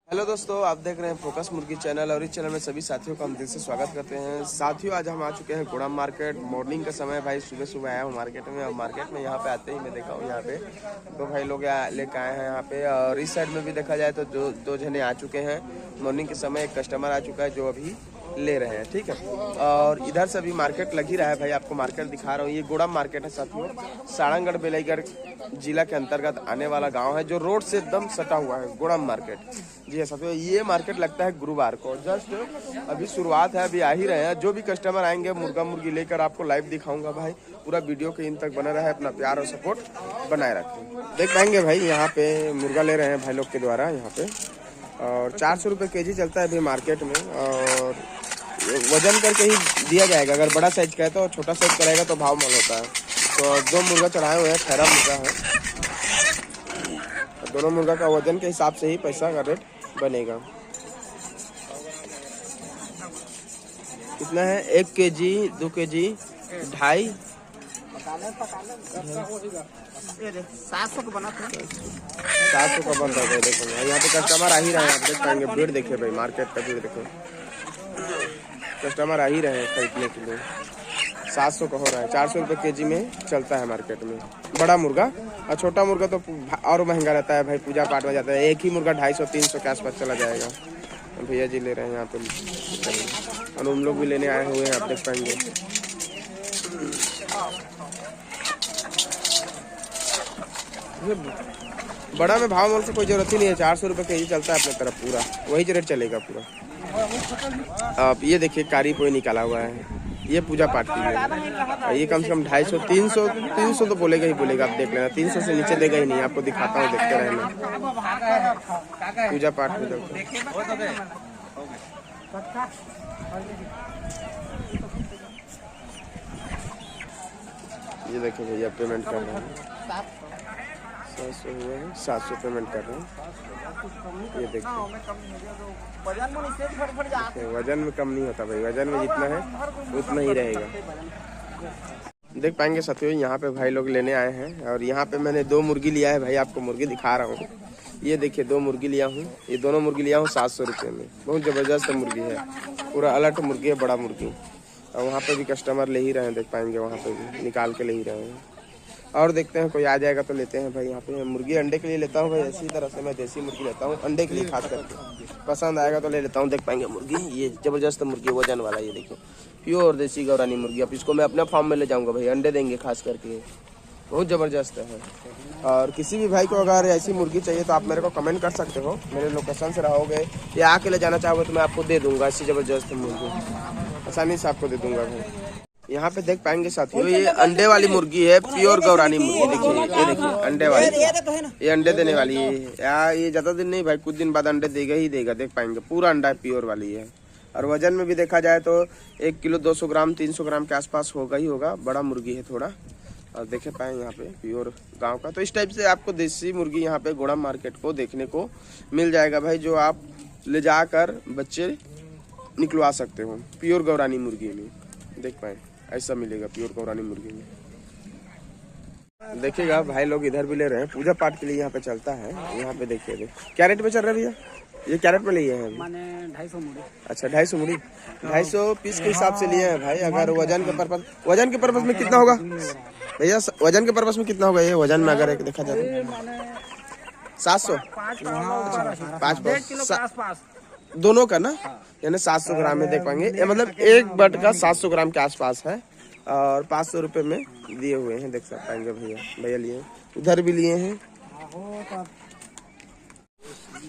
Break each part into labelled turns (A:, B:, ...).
A: Hello दोस्तों, आप देख रहे हैं फोकस मुर्गी चैनल और इस चैनल में सभी साथियों का हम दिल से स्वागत करते हैं। साथियों, आज हम आ चुके हैं गुड़म मार्केट। मॉर्निंग का समय भाई, सुबह सुबह आया हूँ मार्केट में। और मार्केट में यहाँ पे आते ही मैं देखा हूँ यहाँ पे दो भाई लोग लेकर आए हैं यहाँ पे। और इस साइड में भी देखा जाए तो दो जने आ चुके हैं। मॉर्निंग के समय एक कस्टमर आ चुका है जो अभी ले रहे हैं, ठीक है। और इधर से अभी मार्केट लग ही रहा है भाई, आपको मार्केट दिखा रहा हूँ। ये गुड़म मार्केट है साथियों, सारंगढ़ बेलईगढ़ जिला के अंतर्गत आने वाला गांव है जो रोड से एकदम सटा हुआ है, गुड़म मार्केट। जी हाँ साथियों, ये मार्केट लगता है गुरुवार को। जस्ट अभी शुरुआत है, अभी आ ही रहे हैं। जो भी कस्टमर आएंगे मुर्गा मुर्गी लेकर आपको लाइव दिखाऊंगा भाई। पूरा वीडियो के इन तक बना रहा है, अपना प्यार और सपोर्ट बनाए रखें। देख पाएंगे भाई, यहाँ पे मुर्गा ले रहे हैं भाई लोग के द्वारा यहाँ पे। और 400 रुपये केजी चलता है अभी मार्केट में। और वजन करके ही दिया जाएगा, अगर बड़ा साइज का है तो। छोटा साइज का रहेगा तो भाव माल होता है। तो दो मुर्गा चढ़ाए हुए हैं, खैरा मुर्गा है। दोनों मुर्गा का वजन के हिसाब से ही पैसा का रेट बनेगा। कितना है? 1 केजी, 2 केजी, 2.5,
B: 700 का बना था।
A: 700 का बन रहा है। देखो यहाँ पे कस्टमर आ ही रहे हैं, आप देख पाएंगे। भीड़ देखिए भाई, मार्केट का भीड़ देखो। कस्टमर आ ही रहे हैं खरीदने के लिए। 700 का हो रहा है, 400 रुपये केजी में चलता है मार्केट में बड़ा मुर्गा। और छोटा मुर्गा तो और महंगा रहता है भाई, पूजा पाठ में जाता है। एक ही मुर्गा 250-300 के आसपास चला जाएगा। भैया जी ले रहे हैं यहाँ पे, और उन लोग भी लेने आए हुए हैं, आप देख पाएंगे। बड़ा में भाव मोल से कोई जरूरत ही नहीं है। 400 रुपये केजी चलता है अपने तरफ, पूरा वही रेट चलेगा पूरा। आप ये देखिए, कारी कोई निकाला हुआ है, ये पूजा पाठ के लिए। ये कम से कम 250, 300 तो बोलेगा ही बोलेगा। आप देख लेना, 300 से नीचे देगा ही नहीं। आपको दिखाता हूँ, देखते रहना। पूजा पाठ में देखो। ये देखो भैया पेमेंट कर रहे हैं, 700 हुए हैं, 700 पेमेंट कर रहे हैं। ये देखो, वजन में कम नहीं होता भाई, वजन में जितना है उतना ही रहेगा। देख पाएंगे साथियों, यहाँ पे भाई लोग लेने आए हैं। और यहाँ पे मैंने 2 मुर्गी लिया है भाई, आपको मुर्गी दिखा रहा हूँ। ये देखिए, 2 मुर्गी लिया हूँ। ये दोनों मुर्गी लिया हूँ 700 रुपये में। बहुत ज़बरदस्त मुर्गी है, पूरा अलर्ट मुर्गी है, बड़ा मुर्गी। और वहाँ पे भी कस्टमर ले ही रहे हैं, देख पाएंगे। वहाँ पे भी निकाल के ले ही रहे हैं। और देखते हैं कोई आ जाएगा तो लेते हैं भाई। यहाँ पे मुर्गी अंडे के लिए लेता हूँ भाई। इसी तरह से मैं देसी मुर्गी लेता हूँ अंडे के लिए, खास करके पसंद आएगा तो ले लेता हूँ। देख पाएंगे मुर्गी, ये जबरदस्त मुर्गी, वजन वाला। ये देखो, प्योर देसी गौरानी मुर्गी। अब इसको मैं अपने फार्म में ले जाऊँगा भाई, अंडे देंगे खास करके, बहुत ज़बरदस्त है। और किसी भी भाई को अगर ऐसी मुर्गी चाहिए तो आप मेरे को कमेंट कर सकते हो। मेरे लोकेशन से रहोगे या आके ले जाना चाहोगे तो मैं आपको दे दूँगा। ऐसी ज़बरदस्त मुर्गी आसानी से आपको दे दूँगा भाई। यहाँ पे देख पाएंगे साथियों, ये अंडे वाली मुर्गी है, प्योर गौरानी मुर्गी। देखिए, ये देखिए अंडे वाली, ये अंडे देने वाली है यार। ये ज्यादा दिन नहीं भाई, कुछ दिन बाद अंडे देगा ही देगा। देख पाएंगे पूरा अंडा प्योर वाली है। और वजन में भी देखा जाए तो 1 किलो 200 ग्राम 300 ग्राम के आसपास होगा ही होगा। बड़ा मुर्गी है थोड़ा। और देखे पाए यहाँ पे प्योर गाँव का। तो इस टाइप से आपको देसी मुर्गी यहाँ पे गुड़म मार्केट को देखने को मिल जाएगा भाई, जो आप ले जाकर बच्चे निकलवा सकते हो प्योर गौरानी मुर्गी में। देख पाए ऐसा मिलेगा प्योर गौरानी मुर्गी में। देखिएगा भाई लोग इधर भी ले रहे हैं, पूजा पाठ के लिए यहाँ पे चलता है। यहाँ पे देखिए क्या रेट पे चल रहा है भैया? ये क्या रेट में लिए हैं?
B: मैंने 250 मुड़ी।
A: अच्छा, 250 मुड़ी, 250 पीस के हिसाब से लिए हैं भाई। अगर वजन के पर्पज में कितना होगा भैया? वजन के पर्पज में कितना होगा ये? वजन में अगर एक देखा जाए 700, 5 दोनों का ना, यानी 700 ग्राम में देख पाएंगे। ये मतलब एक बट का 700 ग्राम के आसपास है। और 500 रुपये में दिए हुए हैं, देख पाएंगे भैया लिए। उधर भी लिए हैं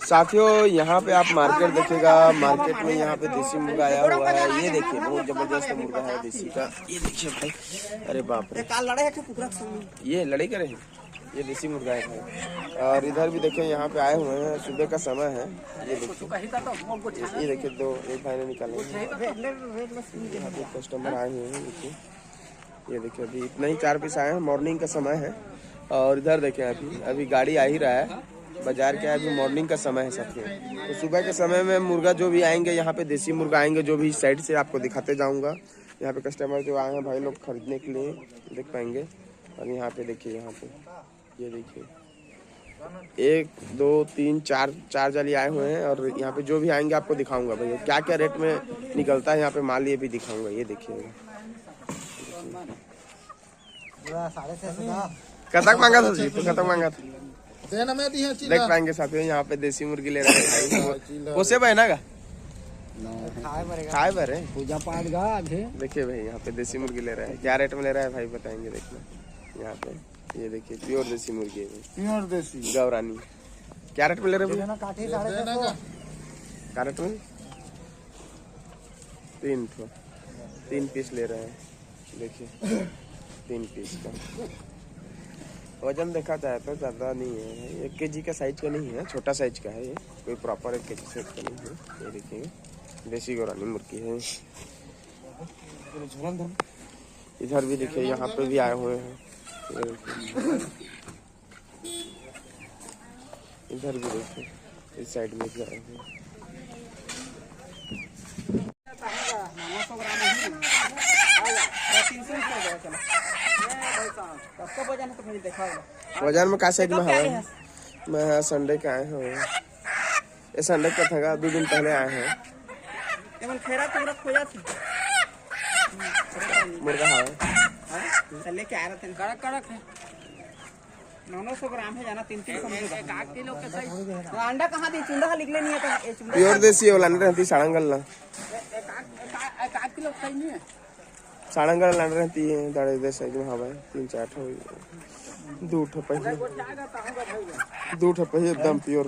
A: साथियों। यहाँ पे आप मार्केट देखिएगा, मार्केट में यहाँ पे देसी मुर्गा आया हुआ है। ये देखिए, बहुत जबरदस्त मुर्गा है देसी का। ये देखिए भाई, अरे बाप रे, ये लड़ाई करे हैं। ये देसी मुर्गा है। और इधर भी देखिए, यहाँ पे आए हुए हैं, सुबह का समय है। ये देखिए, ये देखिए, एक भाई ने निकाले हैं। यहाँ पे कस्टमर आए हुए हैं। देखिए, ये देखिए, अभी इतना ही 4 पीस आए हैं। मॉर्निंग का समय है। और इधर देखें, अभी गाड़ी आ ही रहा है बाजार के। अभी मॉर्निंग का समय है साथियों। तो सुबह के समय में मुर्गा जो भी आएंगे यहाँ पे, देसी मुर्गा आएंगे जो भी, इस साइड से आपको दिखाते जाऊँगा। यहाँ पे कस्टमर जो आए हैं भाई लोग खरीदने के लिए, देख पाएंगे। और यहाँ पे देखिए, यहाँ पे ये देखिए 1 2 3 4 जाली आए हुए हैं और यहाँ पे जो भी आएंगे आपको दिखाऊंगा भैया क्या क्या रेट में निकलता है यहाँ पे माल, ये भी दिखाऊंगा। ये देखिएगा कतक मांगा था जी, तो कतक मांगा था देख पाएंगे साथियों। यहाँ पे देसी मुर्गी ले रहे हैं कोसे बहना का खाए भरे
B: पूजा पाठ गा
A: देखिए भाई यहाँ पे देसी मुर्गी ले रहा है। क्या रेट में ले रहा है भाई बताएंगे। देखना यहाँ पे ये देखिए प्योर देसी मुर्गी है,
B: प्योर देसी
A: गौरानी। क्या रेट में ले रहे हैं भैया?
B: काठी
A: क्या रेट में? 3 पीस ले रहे हैं। देखिए 3 पीस का वजन देखा जाए तो ज़्यादा नहीं है, 1 kg का साइज का नहीं है, छोटा साइज का है ये, कोई प्रॉपर 1 kg साइज का नहीं है। ये देखिए देसी गौरानी मुर्गी है। इधर भी देखिए यहाँ पे भी आए हुए हैं। इधर भी देखिए इस साइड में भी आए हुए हैं। वजन में का साइज में हवा मैं संडे के आए हैं। ये संडे का था 2 दिन पहले आए हैं। मुर्गा हवा
B: लेके आ रहे थे, कड़क कड़क है। 900 ग्राम है जाना, 300 किलो के साइज। अंडा कहाँ दी? चुंडा लिख लेनी है तो
A: प्योर देसी वाला अंडा रहती साड़ंगल ना
B: 1 किलो सही नहीं है।
A: साड़ंगल अंडा रहती है दाढ़े दे साइज में हवा 3-4 ठो 2 ठो पहले 2 ठो पहले एकदम प्योर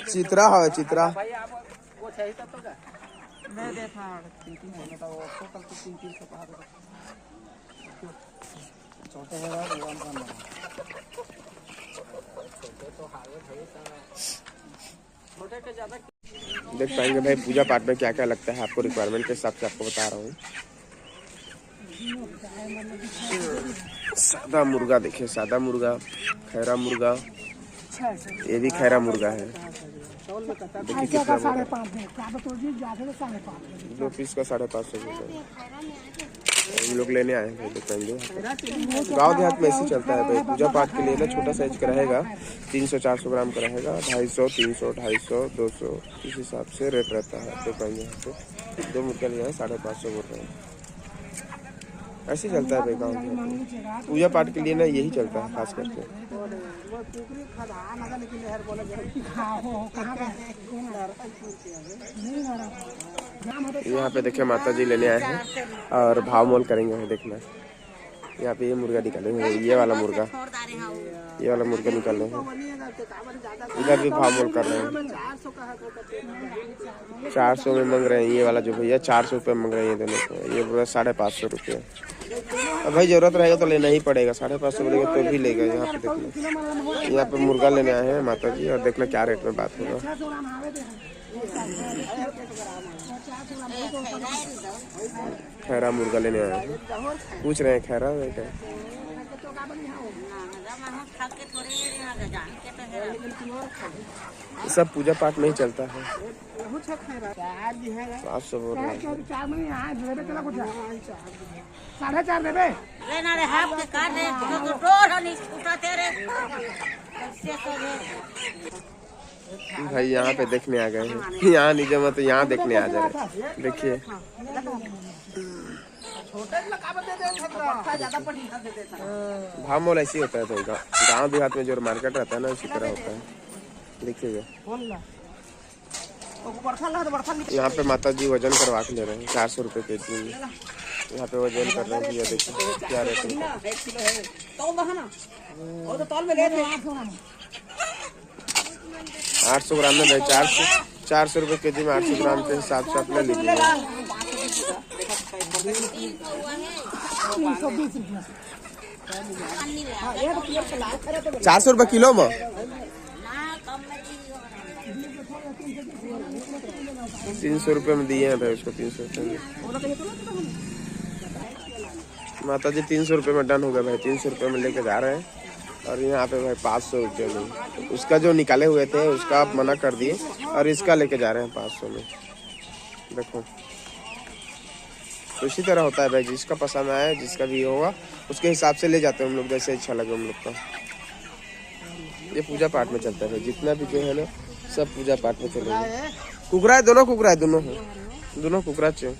A: चित्रा हवा चित्रा
B: वो चाहिए तो क्या मैं देखा 300 होता वो टोटल तो 300 कहा था। छोटे है यार वो हम छोटे के ज्यादा
A: देख पाएंगे भाई पूजा पाठ में क्या क्या लगता है आपको, रिक्वायरमेंट के हिसाब से आपको बता रहा हूँ। सादा मुर्गा देखिए, सादा मुर्गा, खैरा मुर्गा, ये भी खैरा मुर्गा है। देखिए कितना 2 पीस का 550 रुपये हम लोग लेने आए हैं। देखेंगे गाँव देहात में ऐसे चलता है भाई। पूजा पाठ के लिए ना छोटा साइज का रहेगा, 300-400 ग्राम का रहेगा, 250, 300, 250, 200 इस हिसाब से रेट रहता है। देखेंगे यहाँ पे 2 मुर्गा लिया है 550 बोल रहे हैं। ऐसे चलता है भाई गाँव में। पूजा पाठ के लिए ना यही चलता है खास करके। यहाँ पे देखिए माता जी लेने आए हैं और भाव मोल करेंगे। देखना यहाँ पे ये मुर्गा निकाले हुए हैं, ये वाला मुर्गा निकाले हैं। इधर भी भाव मोल कर रहे हैं, 400 में मांग रहे हैं। ये वाला जो भैया 400 रुपये मांग रहे हैं दोनों को। ये पूरा 550 रुपये। अब भाई जरूरत रहेगा तो लेना ही पड़ेगा, 550 बोलेगा तो भी लेगा। यहाँ पे देखना यहाँ पे मुर्गा लेने आए हैं माता जी और देखना क्या रेट में बात होगा। खैरा मुर्गा लेने आए हैं, पूछ रहे हैं खैरा रेट है। सब पूजा पाठ में ही चलता है। 700 बोल रहे हैं।
C: 4.5 देबे लेना रे हाफ के काट रे तो टोर हनी उठाते रे
A: भाई यहाँ पे देखने आ गए हैं। यहाँ नहीं जमा तो यहाँ देखने आ जाए। देखिए भाव मोल ऐसे होता है भाई। गाँव देहात में जो मार्केट रहता है ना उसी तरह होता है। देखिएगा यहाँ पे माता जी वजन करवा के ले रहे हैं 400 रुपये केजी में। यहाँ पे वजन कर रहे हैं भैया। देखिए क्या रेट है। 800 ग्राम में भाई 400 रुपये केजी में 800 ग्राम के हिसाब से आप ले लीजिएगा। 400 रुपये किलो में 300 रुपये में दिए हैं भाई उसको। 300 रुपये में माता जी 300 रुपये में डन हो गया भाई। 300 रुपये में लेके जा रहे हैं और यहाँ पे भाई 500 रुपये में उसका जो निकाले हुए थे उसका आप मना कर दिए और इसका लेके जा रहे हैं 500 में। देखो तो इसी तरह होता है भाई, जिसका पसंद आए जिसका भी होगा उसके हिसाब से ले जाते हैं हम लोग, जैसे अच्छा लगे हम लोग का। ये पूजा पाठ में चलता है, जितना भी जो है ना सब पूजा पाठ में चलेगा। कुकरा है, दोनों कुकरा है, दोनों कुकरा चाहिए।